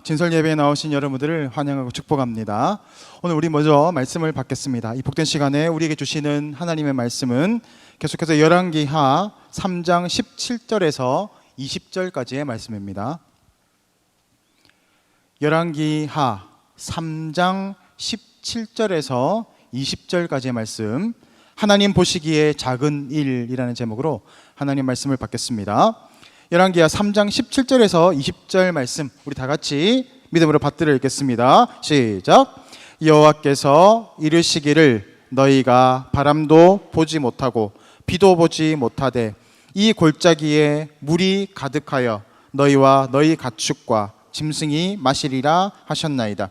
진설 예배에 나오신 여러분들을 환영하고 축복합니다. 오늘 우리 먼저 말씀을 받겠습니다. 이 복된 시간에 우리에게 주시는 하나님의 말씀은 계속해서 열왕기하 3장 17절에서 20절까지의 말씀입니다. 열왕기하 3장 17절에서 20절까지의 말씀, 하나님 보시기에 작은 일이라는 제목으로 하나님 말씀을 받겠습니다. 열왕기하 3장 17절에서 20절 말씀, 우리 다 같이 믿음으로 받들어 읽겠습니다. 시작. 여호와께서 이르시기를 너희가 바람도 보지 못하고 비도 보지 못하되 이 골짜기에 물이 가득하여 너희와 너희 가축과 짐승이 마시리라 하셨나이다.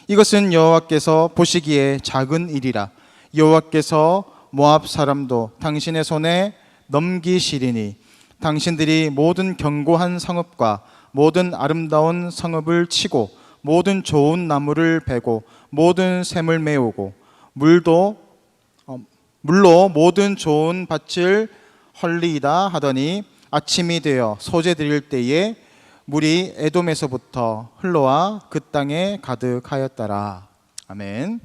이것은 여호와께서 보시기에 작은 일이라. 여호와께서 모압 사람도 당신의 손에 넘기시리니 당신들이 모든 견고한 성읍과 모든 아름다운 성읍을 치고 모든 좋은 나무를 베고 모든 샘을 메우고 물로 모든 좋은 밭을 헐리이다 하더니 아침이 되어 소재 드릴 때에 물이 에돔에서부터 흘러와 그 땅에 가득하였더라. 아멘.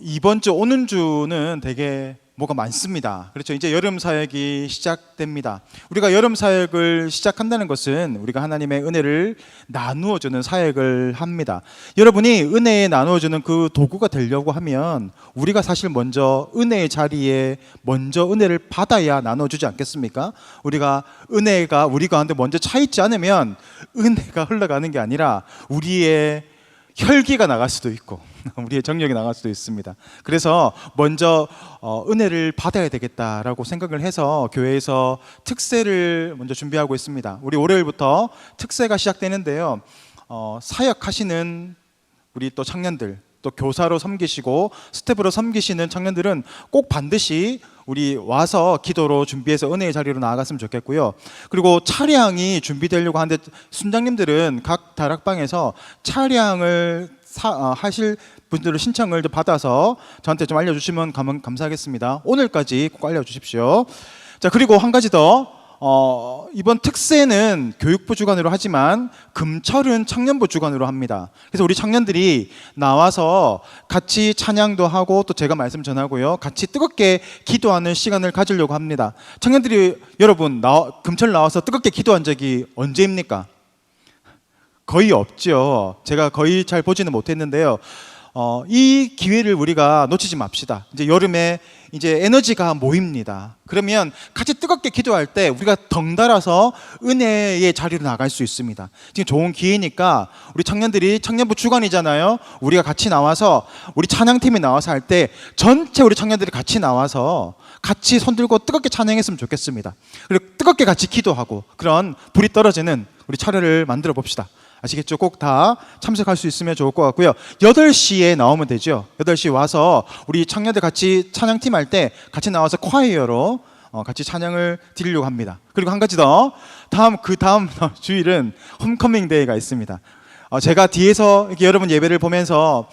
이번 주 오는 주는 되게 뭐가 많습니다. 그렇죠. 이제 여름 사역이 시작됩니다. 우리가 여름 사역을 시작한다는 것은 우리가 하나님의 은혜를 나누어주는 사역을 합니다. 여러분이 은혜에 나누어주는 그 도구가 되려고 하면 우리가 사실 먼저 은혜의 자리에 먼저 은혜를 받아야 나눠주지 않겠습니까? 은혜가 우리 가운데 먼저 차 있지 않으면 은혜가 흘러가는 게 아니라 우리의 혈기가 나갈 수도 있고 우리의 정력이 나갈 수도 있습니다. 그래서 먼저 은혜를 받아야 되겠다라고 생각을 해서 교회에서 특세를 먼저 준비하고 있습니다. 우리 월요일부터 특세가 시작되는데요. 사역하시는 우리 또 청년들, 또 교사로 섬기시고 스텝으로 섬기시는 청년들은 꼭 반드시 우리 와서 기도로 준비해서 은혜의 자리로 나아갔으면 좋겠고요. 그리고 차량이 준비되려고 하는데 순장님들은 각 다락방에서 차량을 하실 분들을 신청을 받아서 저한테 좀 알려주시면 감사하겠습니다. 오늘까지 꼭 알려주십시오. 자, 그리고 한 가지 더, 이번 특세는 교육부 주관으로 하지만 금철은 청년부 주관으로 합니다. 그래서 우리 청년들이 나와서 같이 찬양도 하고 또 제가 말씀 전하고요, 같이 뜨겁게 기도하는 시간을 가지려고 합니다. 청년들이 여러분 금철 나와서 뜨겁게 기도한 적이 언제입니까? 거의 없죠. 제가 거의 잘 보지는 못했는데요. 이 기회를 우리가 놓치지 맙시다. 이제 여름에 이제 에너지가 모입니다. 그러면 같이 뜨겁게 기도할 때 우리가 덩달아서 은혜의 자리로 나갈 수 있습니다. 지금 좋은 기회니까 우리 청년들이 청년부 주관이잖아요. 우리가 같이 나와서 우리 찬양팀이 나와서 할 때 전체 우리 청년들이 같이 나와서 같이 손들고 뜨겁게 찬양했으면 좋겠습니다. 그리고 뜨겁게 같이 기도하고 그런 불이 떨어지는 우리 차례를 만들어 봅시다. 아시겠죠? 꼭 다 참석할 수 있으면 좋을 것 같고요. 8시에 나오면 되죠. 8시 와서 우리 청년들 같이 찬양팀 할 때 같이 나와서 콰이어로 같이 찬양을 드리려고 합니다. 그리고 한 가지 더, 그 다음 주일은 홈커밍 데이가 있습니다. 제가 뒤에서 이렇게 여러분 예배를 보면서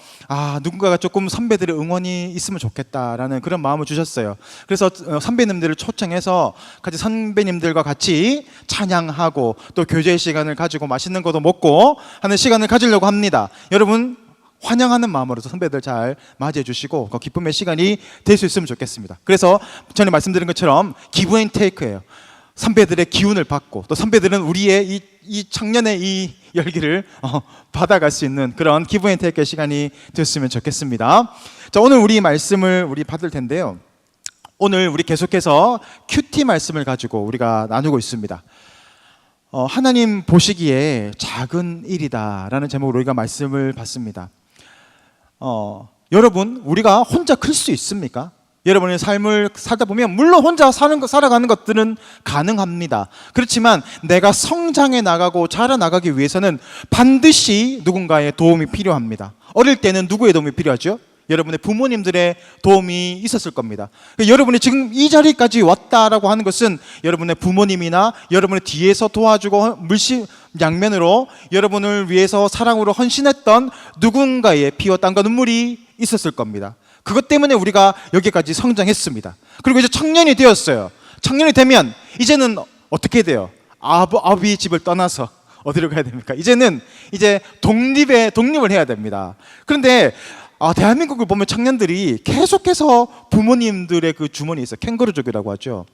누군가가 조금 선배들의 응원이 있으면 좋겠다라는 그런 마음을 주셨어요. 그래서 선배님들을 초청해서 같이 선배님들과 같이 찬양하고 또 교제 시간을 가지고 맛있는 것도 먹고 하는 시간을 가지려고 합니다. 여러분 환영하는 마음으로 선배들 잘 맞이해 주시고 그 기쁨의 시간이 될 수 있으면 좋겠습니다. 그래서 전에 말씀드린 것처럼 기브 앤 테이크예요. 선배들의 기운을 받고 또 선배들은 우리의 이 청년의 이 열기를 받아갈 수 있는 그런 기브 앤 테이크의 시간이 됐으면 좋겠습니다. 자, 오늘 우리 말씀을 우리 받을 텐데요. 오늘 우리 계속해서 큐티 말씀을 가지고 우리가 나누고 있습니다. 하나님 보시기에 작은 일이다라는 제목으로 우리가 말씀을 받습니다. 여러분, 우리가 혼자 클 수 있습니까? 여러분의 삶을 살다 보면 물론 혼자 살아가는 것들은 가능합니다. 그렇지만 내가 성장해 나가고 자라나가기 위해서는 반드시 누군가의 도움이 필요합니다. 어릴 때는 누구의 도움이 필요하죠? 여러분의 부모님들의 도움이 있었을 겁니다. 여러분이 지금 이 자리까지 왔다라고 하는 것은 여러분의 부모님이나 여러분의 뒤에서 도와주고 물심양면으로 여러분을 위해서 사랑으로 헌신했던 누군가의 피와 땀과 눈물이 있었을 겁니다. 그것 때문에 우리가 여기까지 성장했습니다. 그리고 이제 청년이 되었어요. 청년이 되면 이제는 어떻게 돼요? 아비 집을 떠나서 어디로 가야 됩니까? 이제는 이제 독립을 해야 됩니다. 그런데 대한민국을 보면 청년들이 계속해서 부모님들의 그 주머니에 있어 캥거루족이라고 하죠.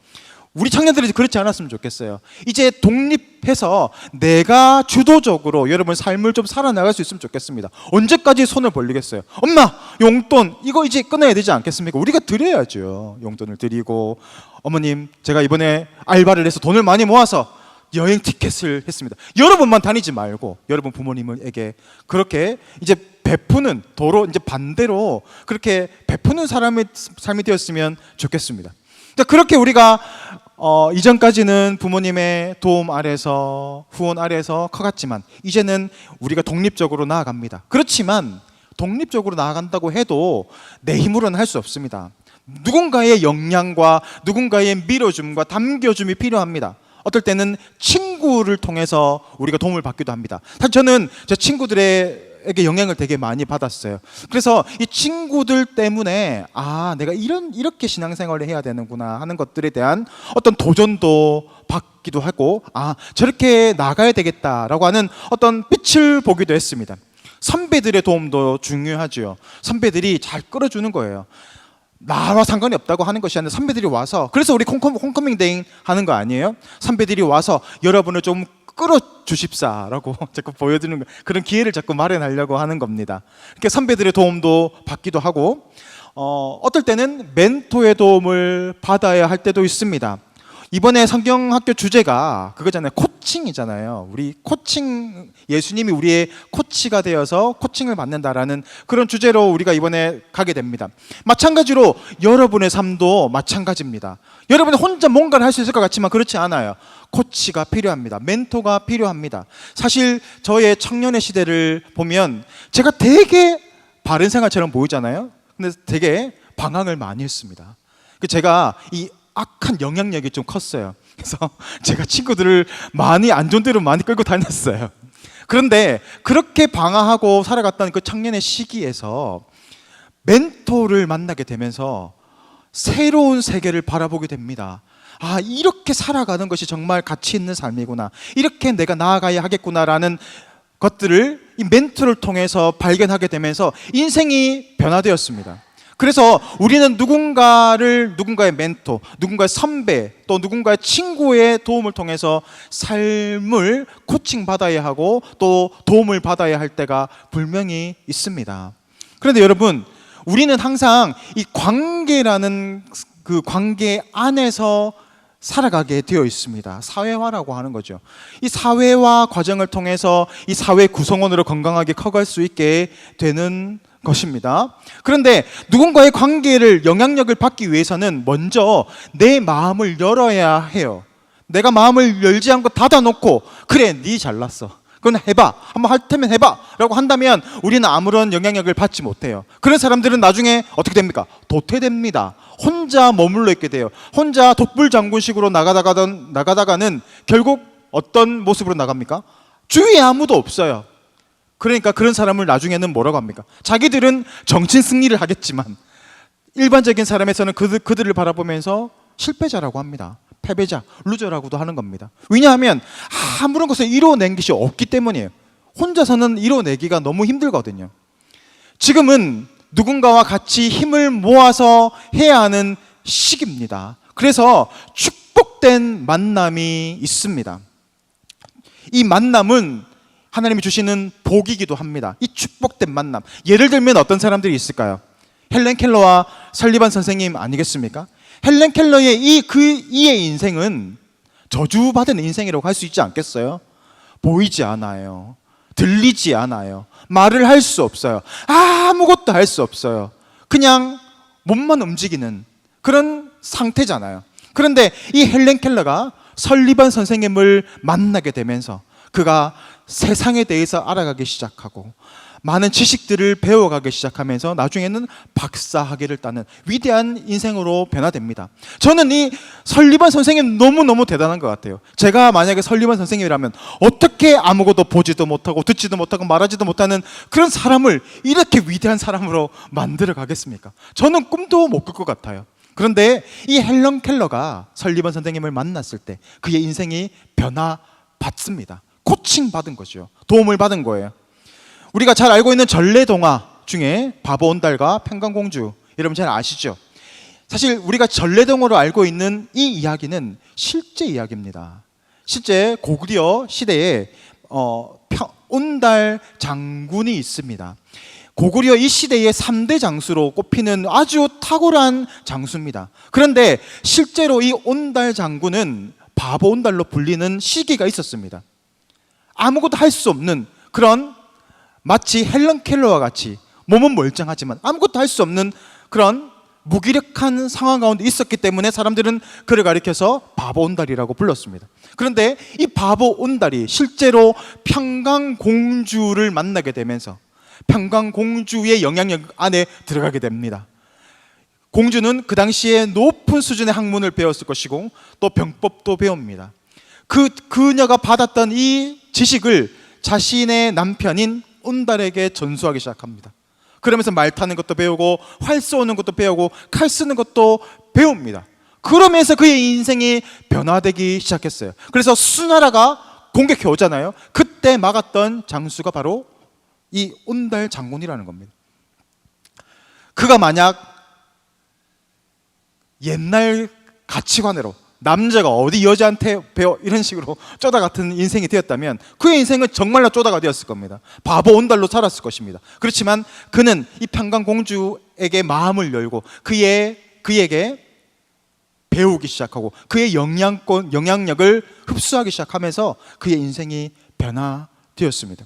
우리 청년들이 그렇지 않았으면 좋겠어요. 이제 독립해서 내가 주도적으로 여러분 삶을 좀 살아나갈 수 있으면 좋겠습니다. 언제까지 손을 벌리겠어요? 엄마, 용돈 이거 이제 끊어야 되지 않겠습니까? 우리가 드려야죠. 용돈을 드리고, 어머님 제가 이번에 알바를 해서 돈을 많이 모아서 여행 티켓을 했습니다. 여러분만 다니지 말고 여러분 부모님에게 그렇게 이제 베푸는, 도로 이제 반대로 그렇게 베푸는 사람의 삶이 되었으면 좋겠습니다. 그렇게 우리가 이전까지는 부모님의 도움 아래서, 후원 아래서 커갔지만 이제는 우리가 독립적으로 나아갑니다. 그렇지만 독립적으로 나아간다고 해도 내 힘으로는 할 수 없습니다. 누군가의 역량과 누군가의 밀어줌과 담겨줌이 필요합니다. 어떨 때는 친구를 통해서 우리가 도움을 받기도 합니다. 사실 저는 제 친구들에게 영향을 되게 많이 받았어요. 그래서 이 친구들 때문에 내가 이렇게 신앙생활을 해야 되는구나 하는 것들에 대한 어떤 도전도 받기도 하고, 저렇게 나가야 되겠다라고 하는 어떤 빛을 보기도 했습니다. 선배들의 도움도 중요하죠. 선배들이 잘 끌어주는 거예요. 나와 상관이 없다고 하는 것이 아니라 선배들이 와서, 그래서 우리 홈커밍 데이 하는 거 아니에요? 선배들이 와서 여러분을 좀 끌어주십사라고 자꾸 보여주는 그런 기회를 자꾸 마련하려고 하는 겁니다. 이렇게 선배들의 도움도 받기도 하고, 어떨 때는 멘토의 도움을 받아야 할 때도 있습니다. 이번에 성경학교 주제가 그거잖아요. 코칭이잖아요. 우리 코칭, 예수님이 우리의 코치가 되어서 코칭을 받는다라는 그런 주제로 우리가 이번에 가게 됩니다. 마찬가지로 여러분의 삶도 마찬가지입니다. 여러분이 혼자 뭔가를 할 수 있을 것 같지만 그렇지 않아요. 코치가 필요합니다. 멘토가 필요합니다. 사실 저의 청년의 시대를 보면 제가 되게 바른 생활처럼 보이잖아요. 근데 되게 방황을 많이 했습니다. 제가 이 악한 영향력이 좀 컸어요. 그래서 제가 친구들을 많이 안 좋은 데로 많이 끌고 다녔어요. 그런데 그렇게 방황하고 살아갔던 그 청년의 시기에서 멘토를 만나게 되면서 새로운 세계를 바라보게 됩니다. 이렇게 살아가는 것이 정말 가치 있는 삶이구나, 이렇게 내가 나아가야 하겠구나라는 것들을 이 멘토를 통해서 발견하게 되면서 인생이 변화되었습니다. 그래서 우리는 누군가의 멘토, 누군가의 선배, 또 누군가의 친구의 도움을 통해서 삶을 코칭받아야 하고 또 도움을 받아야 할 때가 분명히 있습니다. 그런데 여러분, 우리는 항상 이 관계라는 그 관계 안에서 살아가게 되어 있습니다. 사회화라고 하는 거죠. 이 사회화 과정을 통해서 이 사회 구성원으로 건강하게 커갈 수 있게 되는 것입니다. 그런데 누군가의 관계를, 영향력을 받기 위해서는 먼저 내 마음을 열어야 해요. 내가 마음을 열지 않고 닫아놓고, 그래 네 잘났어, 그건 해봐, 한번 할 테면 해봐 라고 한다면 우리는 아무런 영향력을 받지 못해요. 그런 사람들은 나중에 어떻게 됩니까? 도태됩니다. 혼자 머물러 있게 돼요. 혼자 독불장군식으로 나가다가는 결국 어떤 모습으로 나갑니까? 주위에 아무도 없어요. 그러니까 그런 사람을 나중에는 뭐라고 합니까? 자기들은 정치 승리를 하겠지만 일반적인 사람에서는 그들을 바라보면서 실패자라고 합니다. 패배자, 루저라고도 하는 겁니다. 왜냐하면 아무런 것을 이뤄낸 것이 없기 때문이에요. 혼자서는 이뤄내기가 너무 힘들거든요. 지금은 누군가와 같이 힘을 모아서 해야 하는 시기입니다. 그래서 축복된 만남이 있습니다. 이 만남은 하나님이 주시는 복이기도 합니다. 이 축복된 만남, 예를 들면 어떤 사람들이 있을까요? 헬렌 켈러와 설리반 선생님 아니겠습니까? 헬렌 켈러의 이의 인생은 저주받은 인생이라고 할 수 있지 않겠어요? 보이지 않아요. 들리지 않아요. 말을 할 수 없어요. 아무것도 할 수 없어요. 그냥 몸만 움직이는 그런 상태잖아요. 그런데 이 헬렌 켈러가 설리반 선생님을 만나게 되면서 그가 세상에 대해서 알아가기 시작하고 많은 지식들을 배워가기 시작하면서 나중에는 박사학위를 따는 위대한 인생으로 변화됩니다. 저는 이 설리반 선생님 너무너무 대단한 것 같아요. 제가 만약에 설리반 선생님이라면 어떻게 아무것도 보지도 못하고 듣지도 못하고 말하지도 못하는 그런 사람을 이렇게 위대한 사람으로 만들어 가겠습니까? 저는 꿈도 못 꿀 것 같아요. 그런데 이 헬렌 켈러가 설리반 선생님을 만났을 때 그의 인생이 변화받습니다. 코칭받은 거죠. 도움을 받은 거예요. 우리가 잘 알고 있는 전래동화 중에 바보 온달과 평강공주, 여러분 잘 아시죠? 사실 우리가 전래동화로 알고 있는 이 이야기는 실제 이야기입니다. 실제 고구려 시대에 온달 장군이 있습니다. 고구려 이 시대의 3대 장수로 꼽히는 아주 탁월한 장수입니다. 그런데 실제로 이 온달 장군은 바보 온달로 불리는 시기가 있었습니다. 아무것도 할 수 없는 그런, 마치 헬런 켈러와 같이 몸은 멀쩡하지만 아무것도 할 수 없는 그런 무기력한 상황 가운데 있었기 때문에 사람들은 그를 가리켜서 바보 온달이라고 불렀습니다. 그런데 이 바보 온달이 실제로 평강공주를 만나게 되면서 평강공주의 영향력 안에 들어가게 됩니다. 공주는 그 당시에 높은 수준의 학문을 배웠을 것이고 또 병법도 배웁니다. 그녀가 받았던 이 지식을 자신의 남편인 온달에게 전수하기 시작합니다. 그러면서 말 타는 것도 배우고 활 쏘는 것도 배우고 칼 쓰는 것도 배웁니다. 그러면서 그의 인생이 변화되기 시작했어요. 그래서 수나라가 공격해 오잖아요. 그때 막았던 장수가 바로 이 온달 장군이라는 겁니다. 그가 만약 옛날 가치관으로 남자가 어디 여자한테 배워 이런 식으로 쪼다 같은 인생이 되었다면 그의 인생은 정말로 쪼다가 되었을 겁니다. 바보 온달로 살았을 것입니다. 그렇지만 그는 이 평강공주에게 마음을 열고 그에게 배우기 시작하고 그의 영향력을 흡수하기 시작하면서 그의 인생이 변화되었습니다.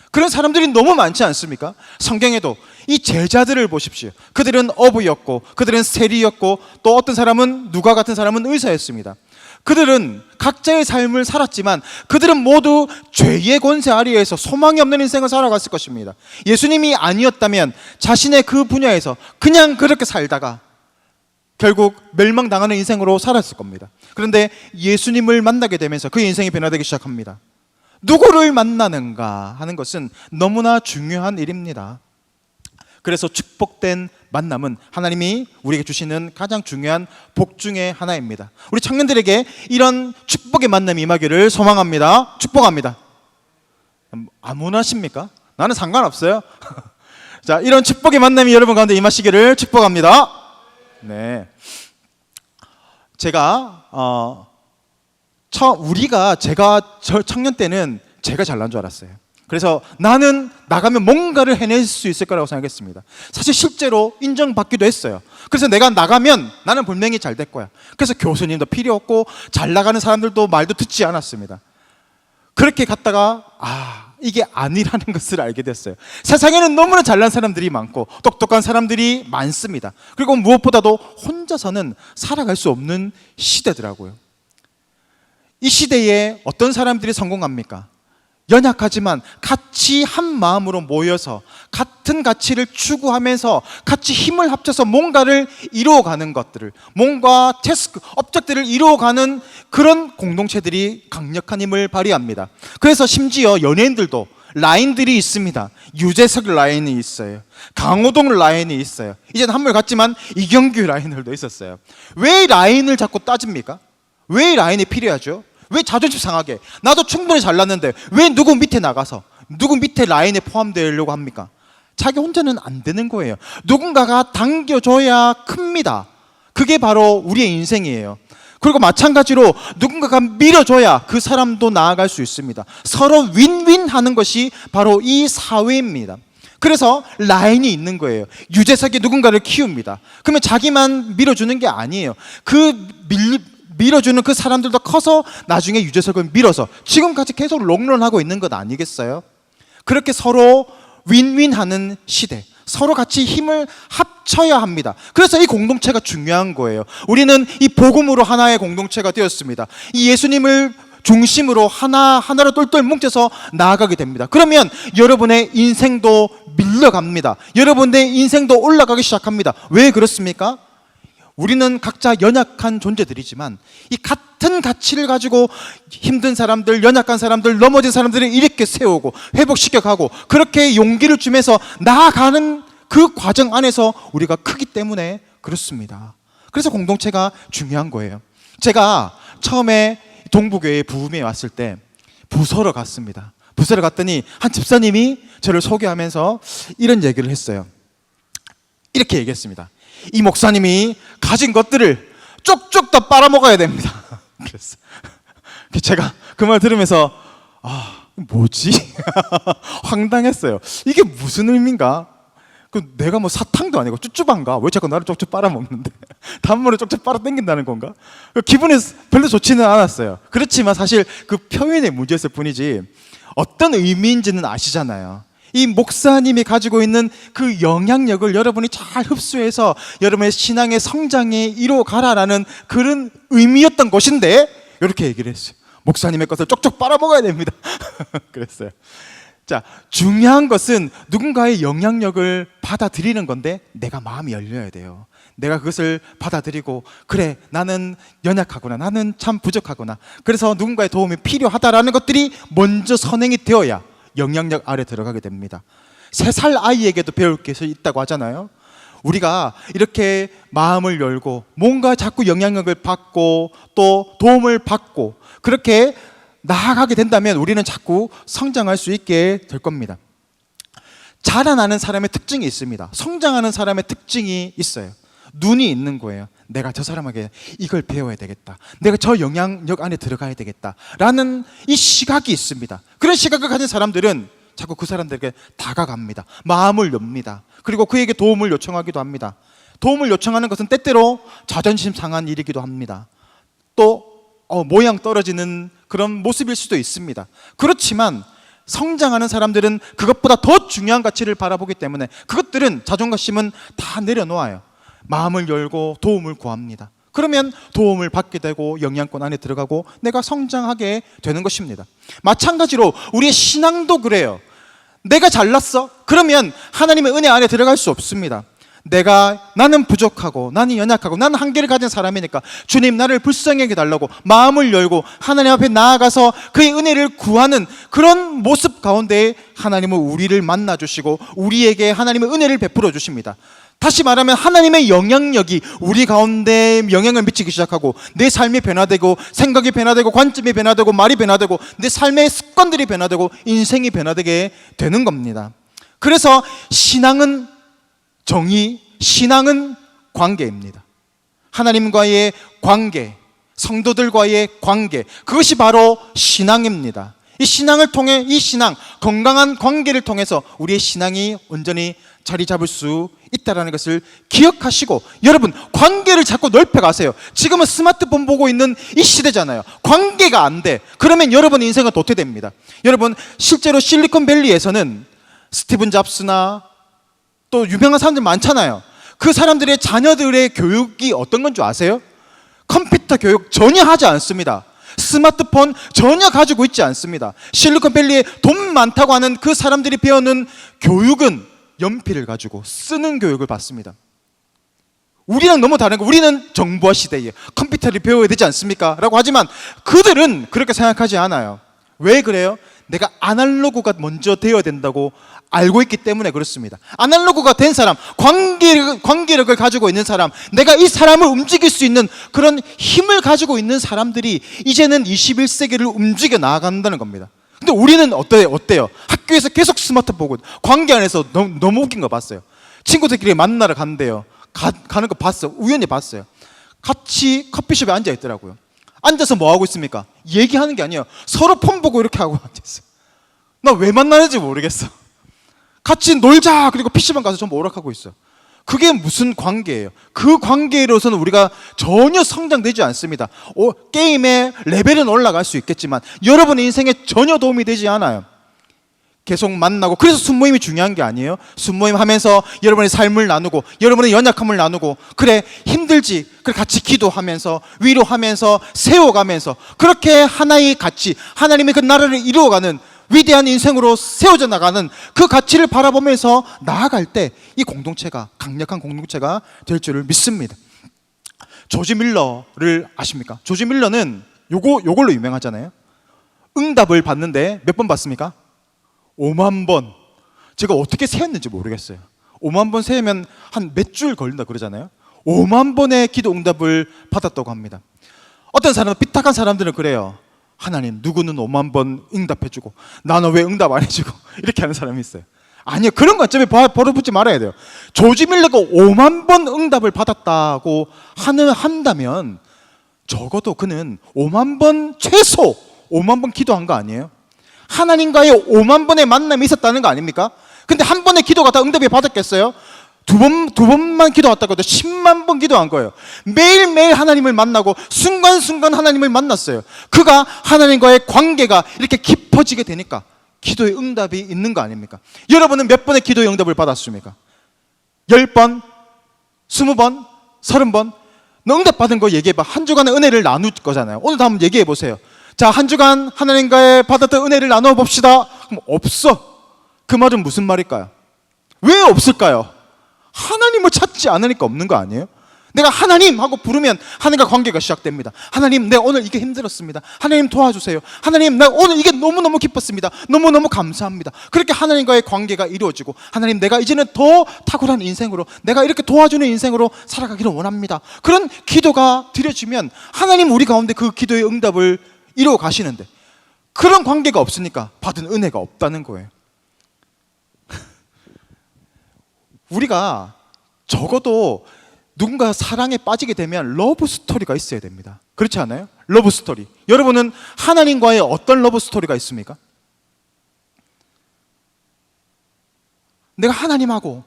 그런 사람들이 너무 많지 않습니까? 성경에도 이 제자들을 보십시오. 그들은 어부였고 그들은 세리였고 또 어떤 사람은, 누가 같은 사람은 의사였습니다. 그들은 각자의 삶을 살았지만 그들은 모두 죄의 권세 아래에서 소망이 없는 인생을 살아갔을 것입니다. 예수님이 아니었다면 자신의 그 분야에서 그냥 그렇게 살다가 결국 멸망당하는 인생으로 살았을 겁니다. 그런데 예수님을 만나게 되면서 그의 인생이 변화되기 시작합니다. 누구를 만나는가 하는 것은 너무나 중요한 일입니다. 그래서 축복된 만남은 하나님이 우리에게 주시는 가장 중요한 복 중에 하나입니다. 우리 청년들에게 이런 축복의 만남이 임하기를 소망합니다. 축복합니다. 안 원하십니까? 나는 상관없어요. 자, 이런 축복의 만남이 여러분 가운데 임하시기를 축복합니다. 네, 제가 제가 청년 때는 제가 잘난 줄 알았어요. 그래서 나는 나가면 뭔가를 해낼 수 있을 거라고 생각했습니다. 사실 실제로 인정받기도 했어요. 그래서 내가 나가면 나는 분명히 잘 될 거야. 그래서 교수님도 필요 없고 잘 나가는 사람들도 말도 듣지 않았습니다. 그렇게 갔다가 이게 아니라는 것을 알게 됐어요. 세상에는 너무나 잘난 사람들이 많고 똑똑한 사람들이 많습니다. 그리고 무엇보다도 혼자서는 살아갈 수 없는 시대더라고요. 이 시대에 어떤 사람들이 성공합니까? 연약하지만 같이 한 마음으로 모여서 같은 가치를 추구하면서 같이 힘을 합쳐서 뭔가를 이루어가는 것들을, 뭔가 업적들을 이루어가는 그런 공동체들이 강력한 힘을 발휘합니다. 그래서 심지어 연예인들도 라인들이 있습니다. 유재석 라인이 있어요. 강호동 라인이 있어요. 이제는 한물 갔지만 이경규 라인들도 있었어요. 왜 라인을 자꾸 따집니까? 왜 라인이 필요하죠? 왜 자존심 상하게? 나도 충분히 잘났는데 왜 누구 밑에 나가서 누구 밑에 라인에 포함되려고 합니까? 자기 혼자는 안 되는 거예요. 누군가가 당겨줘야 큽니다. 그게 바로 우리의 인생이에요. 그리고 마찬가지로 누군가가 밀어줘야 그 사람도 나아갈 수 있습니다. 서로 윈윈 하는 것이 바로 이 사회입니다. 그래서 라인이 있는 거예요. 유재석이 누군가를 키웁니다. 그러면 자기만 밀어주는 게 아니에요. 밀어주는 그 사람들도 커서 나중에 유재석을 밀어서 지금까지 계속 롱런하고 있는 것 아니겠어요? 그렇게 서로 윈윈하는 시대, 서로 같이 힘을 합쳐야 합니다. 그래서 이 공동체가 중요한 거예요. 우리는 이 복음으로 하나의 공동체가 되었습니다. 이 예수님을 중심으로 하나로 똘똘 뭉쳐서 나아가게 됩니다. 그러면 여러분의 인생도 밀려갑니다. 여러분의 인생도 올라가기 시작합니다. 왜 그렇습니까? 우리는 각자 연약한 존재들이지만 이 같은 가치를 가지고 힘든 사람들, 연약한 사람들, 넘어진 사람들을 일으켜 세우고 회복시켜가고 그렇게 용기를 주면서 나아가는 그 과정 안에서 우리가 크기 때문에 그렇습니다. 그래서 공동체가 중요한 거예요. 제가 처음에 동부교회 부흥에 왔을 때 부서로 갔습니다. 부서로 갔더니 한 집사님이 저를 소개하면서 이런 얘기를 했어요. 이렇게 얘기했습니다. 이 목사님이 가진 것들을 쪽쪽 다 빨아먹어야 됩니다. 그랬어요. 제가 그 말 들으면서 뭐지? 황당했어요. 이게 무슨 의미인가? 내가 뭐 사탕도 아니고 쭈쭈반가? 왜 자꾸 나를 쪽쪽 빨아먹는데? 단물을 쪽쪽 빨아당긴다는 건가? 기분이 별로 좋지는 않았어요. 그렇지만 사실 그 표현의 문제였을 뿐이지 어떤 의미인지는 아시잖아요. 이 목사님이 가지고 있는 그 영향력을 여러분이 잘 흡수해서 여러분의 신앙의 성장에 이뤄가라라는 그런 의미였던 것인데 이렇게 얘기를 했어요. 목사님의 것을 쪽쪽 빨아먹어야 됩니다. 그랬어요. 자, 중요한 것은 누군가의 영향력을 받아들이는 건데 내가 마음이 열려야 돼요. 내가 그것을 받아들이고 그래 나는 연약하구나, 나는 참 부족하구나, 그래서 누군가의 도움이 필요하다라는 것들이 먼저 선행이 되어야 영향력 아래 들어가게 됩니다. 3살 아이에게도 배울 게 있다고 하잖아요. 우리가 이렇게 마음을 열고 뭔가 자꾸 영향력을 받고 또 도움을 받고 그렇게 나아가게 된다면 우리는 자꾸 성장할 수 있게 될 겁니다. 자라나는 사람의 특징이 있습니다. 성장하는 사람의 특징이 있어요. 눈이 있는 거예요. 내가 저 사람에게 이걸 배워야 되겠다, 내가 저 영향력 안에 들어가야 되겠다 라는 이 시각이 있습니다. 그런 시각을 가진 사람들은 자꾸 그 사람들에게 다가갑니다. 마음을 엽니다. 그리고 그에게 도움을 요청하기도 합니다. 도움을 요청하는 것은 때때로 자존심 상한 일이기도 합니다. 또 모양 떨어지는 그런 모습일 수도 있습니다. 그렇지만 성장하는 사람들은 그것보다 더 중요한 가치를 바라보기 때문에 그것들은 자존심은 다 내려놓아요. 마음을 열고 도움을 구합니다. 그러면 도움을 받게 되고 영향권 안에 들어가고 내가 성장하게 되는 것입니다. 마찬가지로 우리의 신앙도 그래요. 내가 잘났어? 그러면 하나님의 은혜 안에 들어갈 수 없습니다. 나는 부족하고 나는 연약하고 나는 한계를 가진 사람이니까 주님 나를 불쌍하게 달라고 마음을 열고 하나님 앞에 나아가서 그의 은혜를 구하는 그런 모습 가운데 하나님은 우리를 만나주시고 우리에게 하나님의 은혜를 베풀어 주십니다. 다시 말하면 하나님의 영향력이 우리 가운데 영향을 미치기 시작하고 내 삶이 변화되고 생각이 변화되고 관점이 변화되고 말이 변화되고 내 삶의 습관들이 변화되고 인생이 변화되게 되는 겁니다. 그래서 신앙은 정의, 신앙은 관계입니다. 하나님과의 관계, 성도들과의 관계, 그것이 바로 신앙입니다. 이 신앙을 통해, 이 신앙, 건강한 관계를 통해서 우리의 신앙이 온전히 자리 잡을 수 있다는 것을 기억하시고 여러분 관계를 자꾸 넓혀가세요. 지금은 스마트폰 보고 있는 이 시대잖아요. 관계가 안 돼. 그러면 여러분의 인생은 도태됩니다. 여러분 실제로 실리콘밸리에서는 스티븐 잡스나 또 유명한 사람들 많잖아요. 그 사람들의 자녀들의 교육이 어떤 건 줄 아세요? 컴퓨터 교육 전혀 하지 않습니다. 스마트폰 전혀 가지고 있지 않습니다. 실리콘밸리에 돈 많다고 하는 그 사람들이 배우는 교육은 연필을 가지고 쓰는 교육을 받습니다. 우리랑 너무 다른 거, 우리는 정보화 시대에 컴퓨터를 배워야 되지 않습니까? 라고 하지만 그들은 그렇게 생각하지 않아요. 왜 그래요? 내가 아날로그가 먼저 되어야 된다고 알고 있기 때문에 그렇습니다. 아날로그가 된 사람, 관계력을 가지고 있는 사람, 내가 이 사람을 움직일 수 있는 그런 힘을 가지고 있는 사람들이 이제는 21세기를 움직여 나아간다는 겁니다. 근데 우리는 어때요? 학교에서 계속 스마트폰 보고 관계 안에서 너무 웃긴 거 봤어요. 친구들끼리 만나러 간대요. 가는 거 봤어요. 우연히 봤어요. 같이 커피숍에 앉아 있더라고요. 앉아서 뭐 하고 있습니까? 얘기하는 게 아니에요. 서로 폰 보고 이렇게 하고 앉아있어요. 나 왜 만나는지 모르겠어. 같이 놀자. 그리고 PC방 가서 좀 오락하고 있어요. 그게 무슨 관계예요? 그 관계로서는 우리가 전혀 성장되지 않습니다. 게임의 레벨은 올라갈 수 있겠지만 여러분의 인생에 전혀 도움이 되지 않아요. 계속 만나고, 그래서 순모임이 중요한 게 아니에요. 순모임 하면서 여러분의 삶을 나누고 여러분의 연약함을 나누고, 그래 힘들지, 그래 같이 기도하면서 위로하면서 세워가면서 그렇게 하나의 가치, 하나님의 그 나라를 이루어가는 위대한 인생으로 세워져 나가는 그 가치를 바라보면서 나아갈 때 이 공동체가 강력한 공동체가 될 줄을 믿습니다. 조지 밀러를 아십니까? 조지 밀러는 요걸로 유명하잖아요. 응답을 받는데 몇 번 받습니까? 5만 번. 제가 어떻게 세었는지 모르겠어요. 5만 번 세면 한 몇 줄 걸린다 그러잖아요. 5만 번의 기도 응답을 받았다고 합니다. 어떤 사람은 삐딱한 사람들은 그래요. 하나님, 누구는 5만 번 응답해주고 나는 왜 응답 안 해주고 이렇게 하는 사람이 있어요. 아니요, 그런 관점에 버릇붙지 말아야 돼요. 조지 밀러가 5만 번 응답을 받았다고 한다면 적어도 그는 5만 번, 최소 5만 번 기도한 거 아니에요? 하나님과의 5만 번의 만남이 있었다는 거 아닙니까? 근데 한 번의 기도가 다 응답이 받았겠어요? 두 번만 기도했다고 해도 10만 번 기도한 거예요. 매일매일 하나님을 만나고 순간순간 하나님을 만났어요. 그가 하나님과의 관계가 이렇게 깊어지게 되니까 기도의 응답이 있는 거 아닙니까? 여러분은 몇 번의 기도의 응답을 받았습니까? 10번? 20번? 30번? 너 응답 받은 거 얘기해봐. 한 주간의 은혜를 나눌 거잖아요. 오늘도 한번 얘기해 보세요. 자, 한 주간 하나님과의 받았던 은혜를 나눠 봅시다. 그럼 없어. 그 말은 무슨 말일까요? 왜 없을까요? 하나님을 찾지 않으니까 없는 거 아니에요? 내가 하나님 하고 부르면 하나님과 관계가 시작됩니다. 하나님, 내가 오늘 이게 힘들었습니다. 하나님 도와주세요. 하나님, 나 오늘 이게 너무너무 기뻤습니다. 너무너무 감사합니다. 그렇게 하나님과의 관계가 이루어지고, 하나님, 내가 이제는 더 탁월한 인생으로, 내가 이렇게 도와주는 인생으로 살아가기를 원합니다. 그런 기도가 드려지면 하나님 우리 가운데 그 기도의 응답을 이루어 가시는데, 그런 관계가 없으니까 받은 은혜가 없다는 거예요. 우리가 적어도 누군가 사랑에 빠지게 되면 러브 스토리가 있어야 됩니다. 그렇지 않아요? 러브 스토리. 여러분은 하나님과의 어떤 러브 스토리가 있습니까? 내가 하나님하고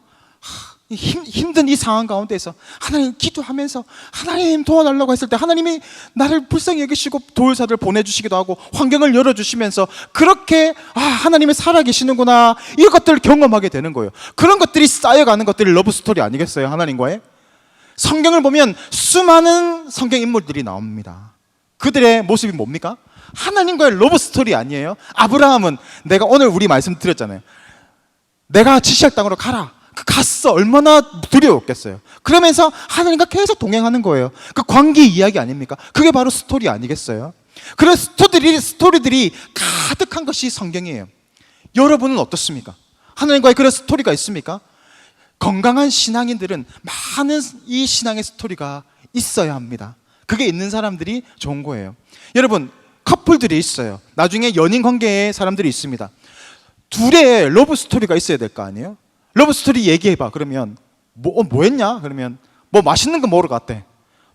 힘든 이 상황 가운데서 하나님 기도하면서 하나님 도와달라고 했을 때 하나님이 나를 불쌍히 여기시고 도울사들 보내주시기도 하고 환경을 열어주시면서 그렇게 하나님이 살아계시는구나, 이것들을 경험하게 되는 거예요. 그런 것들이 쌓여가는 것들이 러브스토리 아니겠어요? 하나님과의. 성경을 보면 수많은 성경 인물들이 나옵니다. 그들의 모습이 뭡니까? 하나님과의 러브스토리 아니에요? 아브라함은, 내가 오늘 우리 말씀 드렸잖아요. 내가 지시할 땅으로 가라. 갔어. 얼마나 두려웠겠어요. 그러면서 하나님과 계속 동행하는 거예요. 그 관계 이야기 아닙니까? 그게 바로 스토리 아니겠어요? 그런 스토리들이 가득한 것이 성경이에요. 여러분은 어떻습니까? 하나님과의 그런 스토리가 있습니까? 건강한 신앙인들은 많은 이 신앙의 스토리가 있어야 합니다. 그게 있는 사람들이 좋은 거예요. 여러분, 커플들이 있어요. 나중에 연인 관계의 사람들이 있습니다. 둘의 러브 스토리가 있어야 될 거 아니에요? 러브 스토리 얘기해봐. 그러면 뭐 했냐? 그러면 뭐 맛있는 거 먹으러 갔대.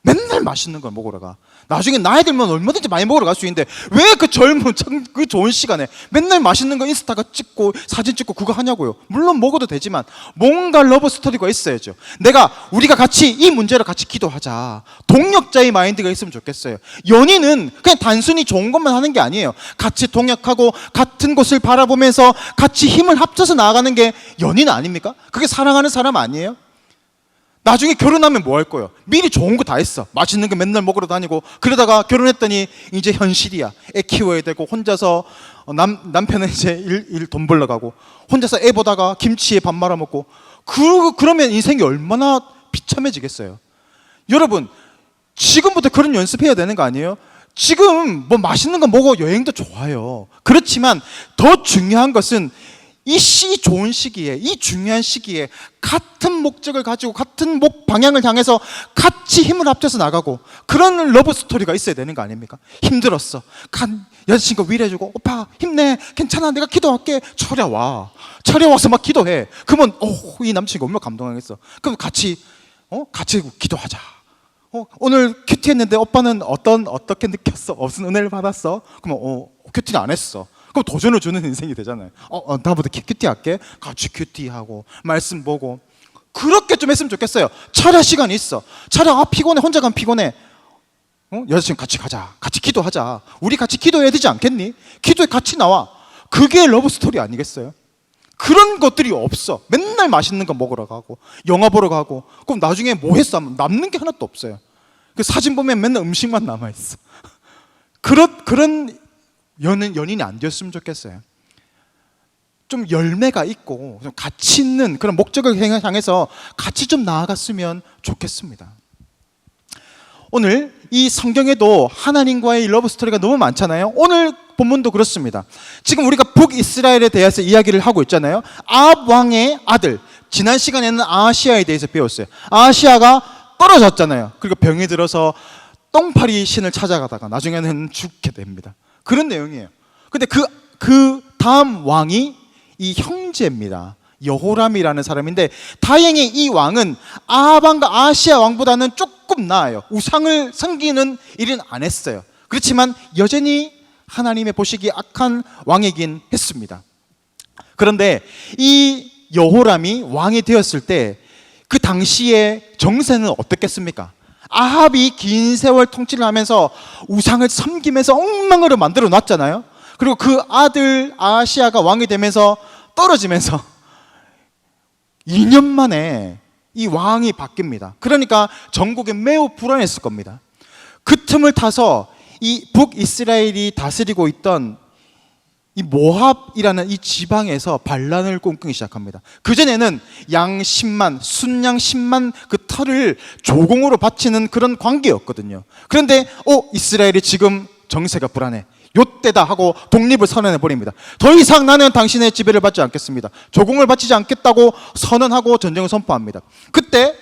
맨날 맛있는 걸 먹으러 가. 나중에 나이 들면 얼마든지 많이 먹으러 갈 수 있는데 왜 그 젊은 그 좋은 시간에 맨날 맛있는 거 인스타가 찍고 사진 찍고 그거 하냐고요. 물론 먹어도 되지만 뭔가 러브 스토리가 있어야죠. 우리가 같이 이 문제를 같이 기도하자. 동역자의 마인드가 있으면 좋겠어요. 연인은 그냥 단순히 좋은 것만 하는 게 아니에요. 같이 동역하고 같은 곳을 바라보면서 같이 힘을 합쳐서 나아가는 게 연인 아닙니까? 그게 사랑하는 사람 아니에요? 나중에 결혼하면 뭐 할 거예요? 미리 좋은 거 다 했어. 맛있는 거 맨날 먹으러 다니고, 그러다가 결혼했더니 이제 현실이야. 애 키워야 되고, 혼자서 남편은 이제 일 돈 벌러 가고, 혼자서 애 보다가 김치에 밥 말아 먹고, 그러면 인생이 얼마나 비참해지겠어요. 여러분, 지금부터 그런 연습해야 되는 거 아니에요? 지금 뭐 맛있는 거 먹어, 여행도 좋아요. 그렇지만 더 중요한 것은 이 좋은 시기에, 이 중요한 시기에 같은 목적을 가지고 같은 방향을 향해서 같이 힘을 합쳐서 나가고, 그런 러브 스토리가 있어야 되는 거 아닙니까? 힘들었어. 여자친구가 위로해주고, 오빠 힘내, 괜찮아, 내가 기도할게. 차려와서 막 기도해. 그러면 이 남친이 얼마나 감동하겠어. 그럼 같이 기도하자. 오늘 큐티했는데 오빠는 어떻게 느꼈어? 무슨 은혜를 받았어? 그러면 큐티는 안 했어. 그럼 도전을 주는 인생이 되잖아요. 나보다 큐티 할게. 같이 큐티하고 말씀 보고 그렇게 좀 했으면 좋겠어요. 차려 시간이 있어. 피곤해. 혼자 가면 피곤해. 여자친구 같이 가자. 같이 기도하자. 우리 같이 기도해야 되지 않겠니? 기도에 같이 나와. 그게 러브 스토리 아니겠어요? 그런 것들이 없어. 맨날 맛있는 거 먹으러 가고 영화 보러 가고, 그럼 나중에 뭐 했어? 하면 남는 게 하나도 없어요. 그 사진 보면 맨날 음식만 남아있어. 그런 연인이 안 되었으면 좋겠어요. 좀 열매가 있고 좀 가치 있는 그런 목적을 향해서 같이 좀 나아갔으면 좋겠습니다. 오늘 이 성경에도 하나님과의 러브 스토리가 너무 많잖아요. 오늘 본문도 그렇습니다. 지금 우리가 북이스라엘에 대해서 이야기를 하고 있잖아요. 아합 왕의 아들, 지난 시간에는 아하시아에 대해서 배웠어요. 아하시아가 떨어졌잖아요. 그리고 병이 들어서 똥파리 신을 찾아가다가 나중에는 죽게 됩니다. 그런 내용이에요. 근데 그 다음 왕이 이 형제입니다. 여호람이라는 사람인데, 다행히 이 왕은 아합과 아시아 왕보다는 조금 나아요. 우상을 섬기는 일은 안 했어요. 그렇지만 여전히 하나님의 보시기에 악한 왕이긴 했습니다. 그런데 이 여호람이 왕이 되었을 때 그 당시의 정세는 어떻겠습니까? 아합이 긴 세월 통치를 하면서 우상을 섬기면서 엉망으로 만들어 놨잖아요. 그리고 그 아들 아시아가 왕이 되면서 떨어지면서 2년 만에 이 왕이 바뀝니다. 그러니까 전국에 매우 불안했을 겁니다. 그 틈을 타서 이 북이스라엘이 다스리고 있던 이 모압이라는 이 지방에서 반란을 꿈꾸기 시작합니다. 그전에는 양 10만, 순양 10만 그 털을 조공으로 바치는 그런 관계였거든요. 그런데 이스라엘이 지금 정세가 불안해, 요때다 하고 독립을 선언해 버립니다. 더 이상 나는 당신의 지배를 받지 않겠습니다. 조공을 바치지 않겠다고 선언하고 전쟁을 선포합니다. 그때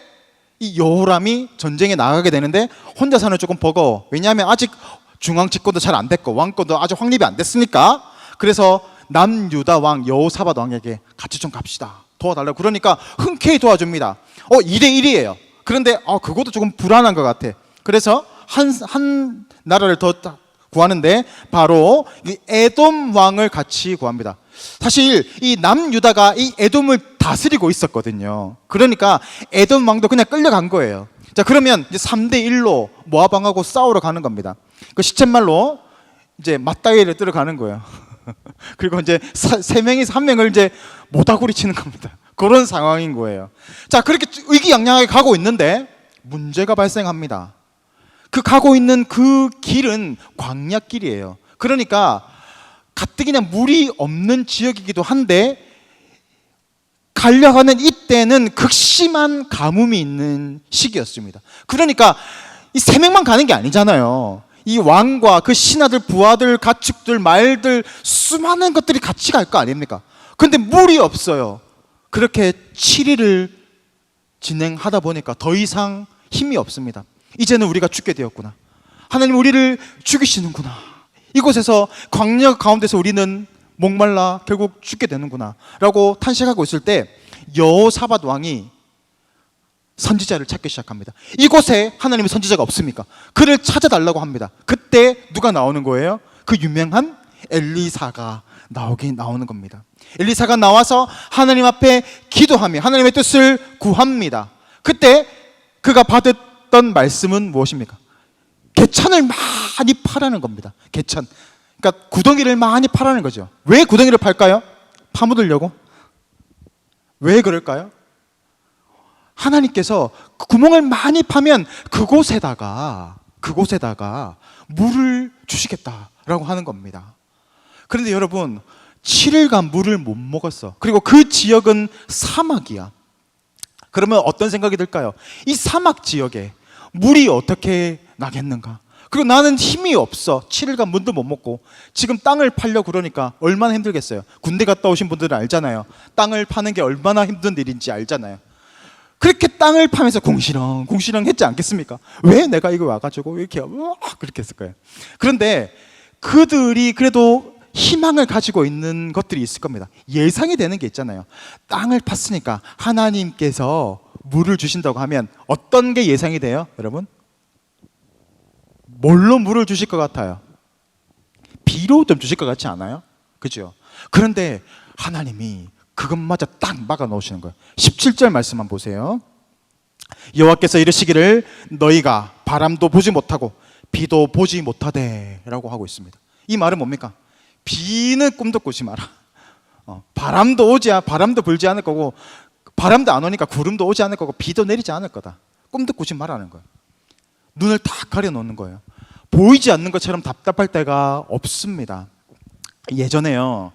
이 여호람이 전쟁에 나가게 되는데 혼자서는 조금 버거워. 왜냐하면 아직 중앙 집권도 잘 안 됐고 왕권도 아직 확립이 안 됐으니까. 그래서 남유다 왕 여호사밧 왕에게 같이 좀 갑시다, 도와달라고. 그러니까 흔쾌히 도와줍니다. 2대1이에요 그런데 그것도 조금 불안한 것 같아. 그래서 한 나라를 더 구하는데 바로 이 에돔 왕을 같이 구합니다. 사실 이 남유다가 이 에돔을 다스리고 있었거든요. 그러니까 에돔 왕도 그냥 끌려간 거예요. 자, 그러면 이제 3대1로 모압 왕하고 싸우러 가는 겁니다. 그 시쳇말로 이제 맞다이를 뜨러 가는 거예요. 그리고 이제 세 명이서 한 명을 이제 모다구리 치는 겁니다. 그런 상황인 거예요. 자, 그렇게 의기양양하게 가고 있는데 문제가 발생합니다. 그 가고 있는 그 길은 광야길이에요. 그러니까 가뜩이나 물이 없는 지역이기도 한데 가려가는 이때는 극심한 가뭄이 있는 시기였습니다. 그러니까 이 세 명만 가는 게 아니잖아요. 이 왕과 그 신하들, 부하들, 가축들, 말들, 수많은 것들이 같이 갈 거 아닙니까? 그런데 물이 없어요. 그렇게 7일을 진행하다 보니까 더 이상 힘이 없습니다. 이제는 우리가 죽게 되었구나. 하나님 우리를 죽이시는구나. 이곳에서 광야 가운데서 우리는 목말라 결국 죽게 되는구나 라고 탄식하고 있을 때 여호사밧 왕이 선지자를 찾기 시작합니다. 이곳에 하나님의 선지자가 없습니까? 그를 찾아달라고 합니다. 그때 누가 나오는 거예요? 그 유명한 엘리사가 나오는 겁니다. 엘리사가 나와서 하나님 앞에 기도하며 하나님의 뜻을 구합니다. 그때 그가 받았던 말씀은 무엇입니까? 개천을 많이 파라는 겁니다. 개천, 그러니까 구덩이를 많이 파라는 거죠. 왜 구덩이를 팔까요? 파묻으려고? 왜 그럴까요? 하나님께서 구멍을 많이 파면 그곳에다가 물을 주시겠다라고 하는 겁니다. 그런데 여러분, 7일간 물을 못 먹었어. 그리고 그 지역은 사막이야. 그러면 어떤 생각이 들까요? 이 사막 지역에 물이 어떻게 나겠는가? 그리고 나는 힘이 없어. 7일간 물도 못 먹고 지금 땅을 팔려고 그러니까 얼마나 힘들겠어요. 군대 갔다 오신 분들은 알잖아요. 땅을 파는 게 얼마나 힘든 일인지 알잖아요. 그렇게 땅을 파면서 궁시렁 했지 않겠습니까? 왜 내가 이거 와가지고 이렇게 그렇게 했을 거예요. 그런데 그들이 그래도 희망을 가지고 있는 것들이 있을 겁니다. 예상이 되는 게 있잖아요. 땅을 팠으니까 하나님께서 물을 주신다고 하면 어떤 게 예상이 돼요, 여러분? 뭘로 물을 주실 것 같아요? 비로 좀 주실 것 같지 않아요? 그죠? 그런데 하나님이 그것마저 딱 막아 놓으시는 거예요. 17절 말씀만 보세요. 여호와께서 이르시기를 너희가 바람도 보지 못하고 비도 보지 못하되 라고 하고 있습니다. 이 말은 뭡니까? 비는 꿈도 꾸지 마라. 바람도 불지 않을 거고, 바람도 안 오니까 구름도 오지 않을 거고, 비도 내리지 않을 거다. 꿈도 꾸지 말라는 거예요. 눈을 다 가려 놓는 거예요. 보이지 않는 것처럼 답답할 때가 없습니다. 예전에요,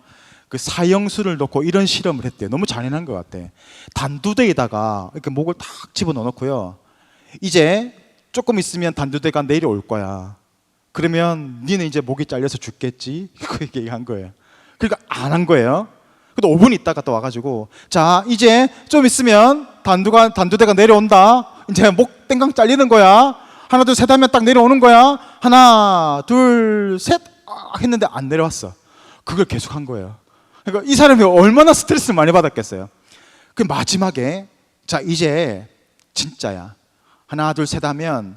그 사형수를 놓고 이런 실험을 했대요. 너무 잔인한 것 같아. 단두대에다가 이렇게 목을 탁 집어넣어 놓고요, 이제 조금 있으면 단두대가 내려올 거야. 그러면 니는 이제 목이 잘려서 죽겠지, 그 얘기한 거예요. 그러니까 안 한 거예요. 근데 5분 있다가 또 와가지고, 자 이제 좀 있으면 단두대가 내려온다. 이제 목 땡강 잘리는 거야. 하나 둘 셋 하면 딱 내려오는 거야. 하나 둘 셋. 했는데 안 내려왔어. 그걸 계속 한 거예요. 그러니까 이 사람이 얼마나 스트레스를 많이 받았겠어요. 그 마지막에 자 이제 진짜야. 하나 둘 셋 하면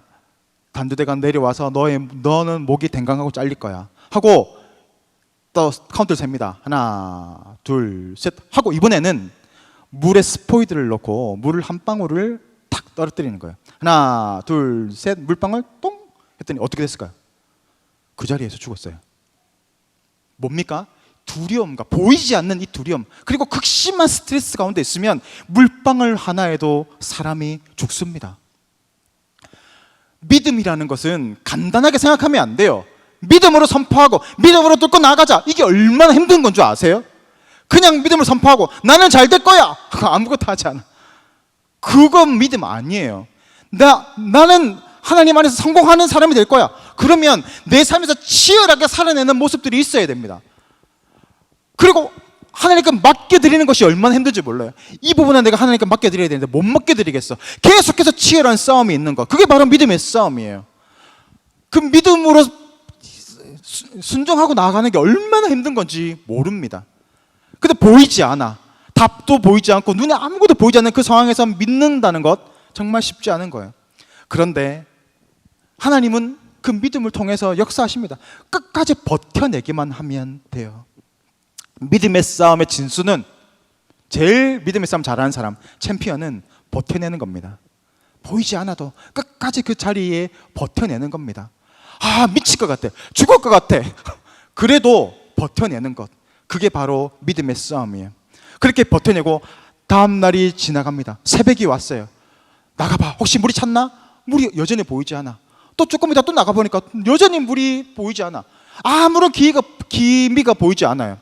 단두대가 내려와서 너는 목이 댕강하고 잘릴 거야 하고 또 카운트를 셉니다. 하나 둘 셋 하고 이번에는 물에 스포이드를 넣고 물을 한 방울을 탁 떨어뜨리는 거예요. 하나 둘 셋 물방울 똥 했더니 어떻게 됐을까요? 그 자리에서 죽었어요. 뭡니까? 두려움과 보이지 않는 이 두려움, 그리고 극심한 스트레스 가운데 있으면 물방울 하나에도 사람이 죽습니다. 믿음이라는 것은 간단하게 생각하면 안 돼요. 믿음으로 선포하고 믿음으로 뚫고 나가자, 이게 얼마나 힘든 건 줄 아세요? 그냥 믿음을 선포하고 나는 잘 될 거야 아무것도 하지 않아. 그건 믿음 아니에요. 나는 하나님 안에서 성공하는 사람이 될 거야. 그러면 내 삶에서 치열하게 살아내는 모습들이 있어야 됩니다. 그리고 하나님께 맡겨드리는 것이 얼마나 힘든지 몰라요. 이 부분은 내가 하나님께 맡겨드려야 되는데 못 맡겨드리겠어. 계속해서 치열한 싸움이 있는 것, 그게 바로 믿음의 싸움이에요. 그 믿음으로 순종하고 나아가는 게 얼마나 힘든 건지 모릅니다. 근데 보이지 않아. 답도 보이지 않고 눈에 아무것도 보이지 않는 그 상황에서 믿는다는 것 정말 쉽지 않은 거예요. 그런데 하나님은 그 믿음을 통해서 역사하십니다. 끝까지 버텨내기만 하면 돼요. 믿음의 싸움의 진수는, 제일 믿음의 싸움 잘하는 사람, 챔피언은 버텨내는 겁니다. 보이지 않아도 끝까지 그 자리에 버텨내는 겁니다. 아, 미칠 것 같아, 죽을 것 같아, 그래도 버텨내는 것, 그게 바로 믿음의 싸움이에요. 그렇게 버텨내고 다음 날이 지나갑니다. 새벽이 왔어요. 나가봐, 혹시 물이 찼나? 물이 여전히 보이지 않아. 또 조금 이따 또 나가보니까 여전히 물이 보이지 않아. 아무런 기미가 보이지 않아요.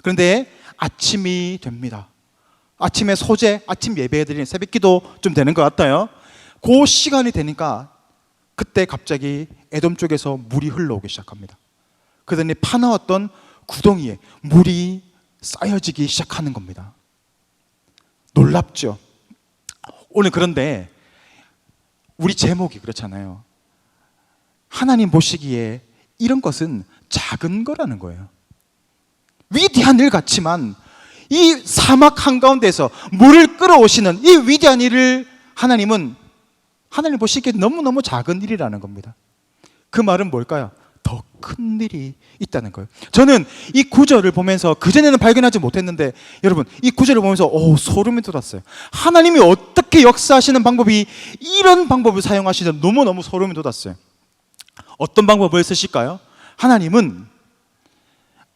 그런데 아침이 됩니다. 아침에 소재, 아침 예배드리는 새벽 기도 좀 되는 것 같아요. 그 시간이 되니까 그때 갑자기 에돔 쪽에서 물이 흘러오기 시작합니다. 그러더니 파나웠던 구덩이에 물이 쌓여지기 시작하는 겁니다. 놀랍죠? 오늘 그런데 우리 제목이 그렇잖아요. 하나님 보시기에 이런 것은 작은 거라는 거예요. 위대한 일 같지만 이 사막 한가운데서 물을 끌어오시는 이 위대한 일을 하나님 보시기에 너무너무 작은 일이라는 겁니다. 그 말은 뭘까요? 더 큰 일이 있다는 거예요. 저는 이 구절을 보면서 그전에는 발견하지 못했는데 여러분, 이 구절을 보면서 소름이 돋았어요. 하나님이 어떻게 역사하시는 방법이 이런 방법을 사용하시는지 너무너무 소름이 돋았어요. 어떤 방법을 쓰실까요? 하나님은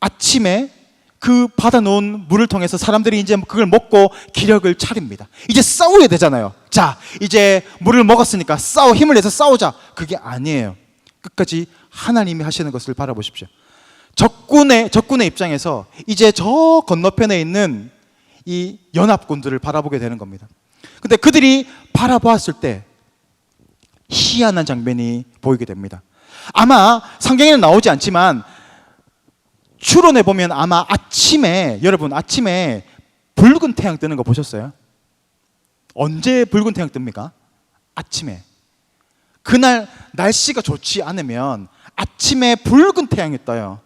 아침에 그 받아놓은 물을 통해서 사람들이 이제 그걸 먹고 기력을 차립니다. 이제 싸워야 되잖아요. 자, 이제 물을 먹었으니까 힘을 내서 싸우자. 그게 아니에요. 끝까지 하나님이 하시는 것을 바라보십시오. 적군의 입장에서 이제 저 건너편에 있는 이 연합군들을 바라보게 되는 겁니다. 근데 그들이 바라보았을 때 희한한 장면이 보이게 됩니다. 아마 성경에는 나오지 않지만 추론해 보면 아마 여러분 아침에 붉은 태양 뜨는 거 보셨어요? 언제 붉은 태양 뜹니까? 아침에. 그날 날씨가 좋지 않으면 아침에 붉은 태양이 떠요.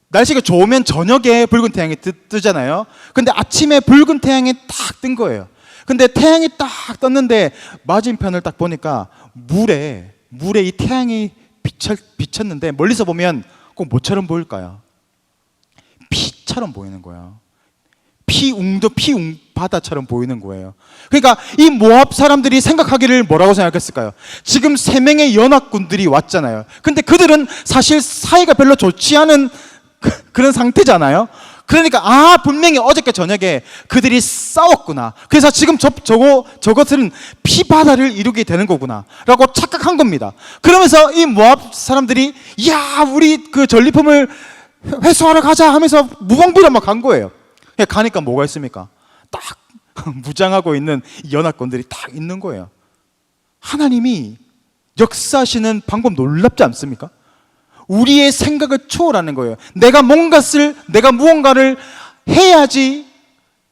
날씨가 좋으면 저녁에 붉은 태양이 뜨잖아요. 근데 아침에 붉은 태양이 딱 뜬 거예요. 근데 태양이 딱 떴는데 맞은편을 딱 보니까 물에 이 태양이 비쳤는데 멀리서 보면 꼭 뭐처럼 보일까요? 피처럼 보이는 거예요. 바다처럼 보이는 거예요. 그러니까 이 모압 사람들이 생각하기를 뭐라고 생각했을까요? 지금 3명의 연합군들이 왔잖아요. 근데 그들은 사실 사이가 별로 좋지 않은 그런 상태잖아요. 그러니까 분명히 어저께 저녁에 그들이 싸웠구나. 그래서 지금 저것은 피바다를 이루게 되는 거구나 라고 착각한 겁니다. 그러면서 이 모압 사람들이 우리 그 전리품을 회수하러 가자 하면서 무방비로 막 간 거예요. 가니까 뭐가 있습니까? 딱 무장하고 있는 연합군들이 딱 있는 거예요. 하나님이 역사하시는 방법 놀랍지 않습니까? 우리의 생각을 초월하는 거예요. 내가 무언가를 해야지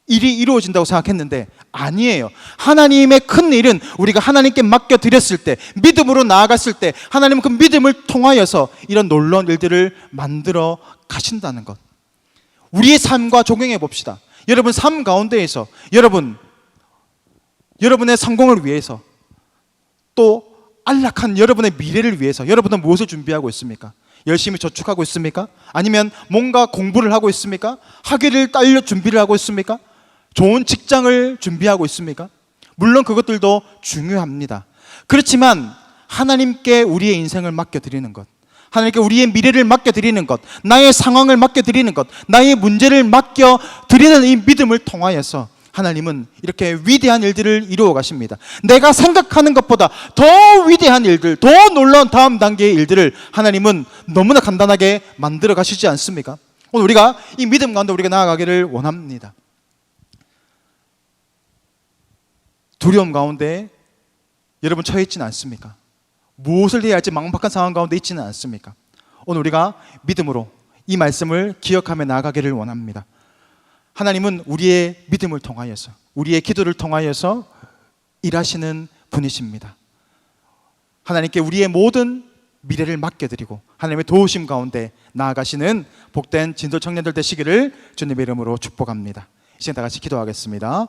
일이 이루어진다고 생각했는데 아니에요. 하나님의 큰 일은 우리가 하나님께 맡겨드렸을 때, 믿음으로 나아갔을 때 하나님은 그 믿음을 통하여서 이런 놀라운 일들을 만들어 가신다는 것. 우리의 삶과 적용해 봅시다. 여러분 삶 가운데에서 여러분의 성공을 위해서, 또 안락한 여러분의 미래를 위해서 여러분은 무엇을 준비하고 있습니까? 열심히 저축하고 있습니까? 아니면 뭔가 공부를 하고 있습니까? 학위를 딸려 준비를 하고 있습니까? 좋은 직장을 준비하고 있습니까? 물론 그것들도 중요합니다. 그렇지만 하나님께 우리의 인생을 맡겨드리는 것, 하나님께 우리의 미래를 맡겨드리는 것, 나의 상황을 맡겨드리는 것, 나의 문제를 맡겨드리는 이 믿음을 통하여서 하나님은 이렇게 위대한 일들을 이루어 가십니다. 내가 생각하는 것보다 더 위대한 일들, 더 놀라운 다음 단계의 일들을 하나님은 너무나 간단하게 만들어 가시지 않습니까? 오늘 우리가 이 믿음 가운데 우리가 나아가기를 원합니다. 두려움 가운데 여러분 처해 있지는 않습니까? 무엇을 해야 할지 막막한 상황 가운데 있지는 않습니까? 오늘 우리가 믿음으로 이 말씀을 기억하며 나아가기를 원합니다. 하나님은 우리의 믿음을 통하여서, 우리의 기도를 통하여서 일하시는 분이십니다. 하나님께 우리의 모든 미래를 맡겨드리고 하나님의 도우심 가운데 나아가시는 복된 진도 청년들 되시기를 주님의 이름으로 축복합니다. 이제 다 같이 기도하겠습니다.